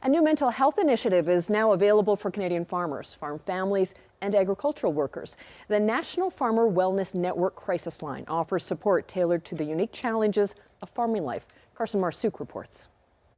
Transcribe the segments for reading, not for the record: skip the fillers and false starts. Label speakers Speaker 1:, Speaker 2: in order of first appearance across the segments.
Speaker 1: A new mental health initiative is now available for Canadian farmers, farm families, and agricultural workers. The National Farmer Wellness Network Crisis Line offers support tailored to the unique challenges of farming life. Karsen Marczuk reports.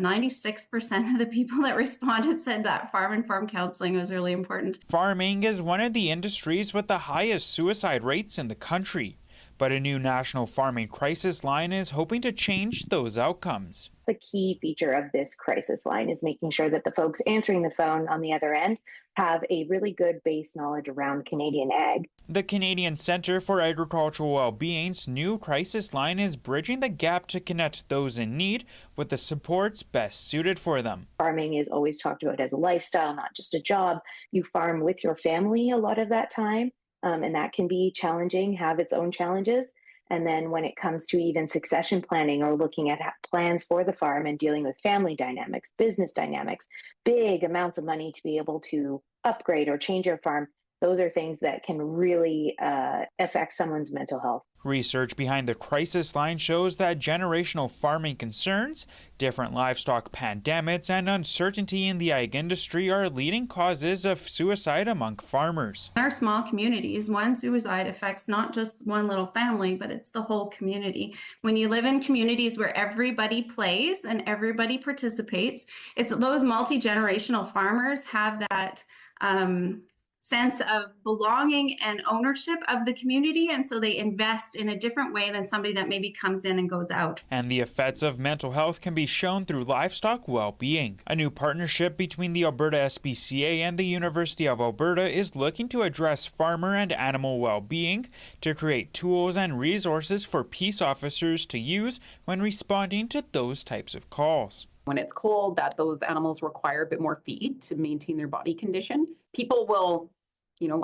Speaker 2: 96% of the people that responded said that farm counseling was really important.
Speaker 3: Farming is one of the industries with the highest suicide rates in the country. But a new national farming crisis line is hoping to change those outcomes.
Speaker 4: The key feature of this crisis line is making sure that the folks answering the phone on the other end have a really good base knowledge around Canadian ag.
Speaker 3: The Canadian Centre for Agricultural Wellbeing's new crisis line is bridging the gap to connect those in need with the supports best suited for them.
Speaker 4: Farming is always talked about as a lifestyle, not just a job. You farm with your family a lot of that time. And that can be challenging, have its own challenges. And then when it comes to even succession planning or looking at plans for the farm and dealing with family dynamics, business dynamics, big amounts of money to be able to upgrade or change your farm, those are things that can really affect someone's mental health.
Speaker 3: Research behind the crisis line shows that generational farming concerns, different livestock pandemics, and uncertainty in the ag industry are leading causes of suicide among farmers.
Speaker 2: In our small communities, one suicide affects not just one little family, but it's the whole community. When you live in communities where everybody plays and everybody participates, it's those multi-generational farmers have that sense of belonging and ownership of the community, and so they invest in a different way than somebody that maybe comes in and goes out.
Speaker 3: And the effects of mental health can be shown through livestock well-being. A new partnership between the Alberta SPCA and the University of Alberta is looking to address farmer and animal well-being to create tools and resources for peace officers to use when responding to those types of calls.
Speaker 5: When it's cold, that those animals require a bit more feed to maintain their body condition. People will,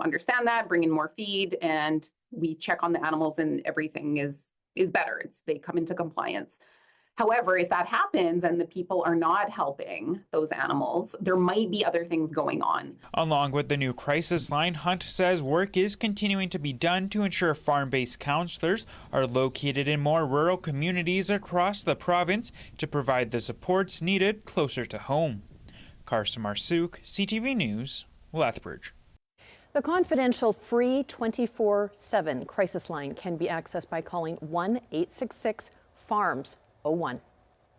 Speaker 5: understand that, bring in more feed, and we check on the animals and everything is better. They come into compliance. However, if that happens and the people are not helping those animals, there might be other things going on.
Speaker 3: Along with the new crisis line, Hunt says work is continuing to be done to ensure farm-based counselors are located in more rural communities across the province to provide the supports needed closer to home. Karsen Marczuk, CTV News, Lethbridge.
Speaker 1: The confidential free 24/7 crisis line can be accessed by calling 1-866-FARMS-01.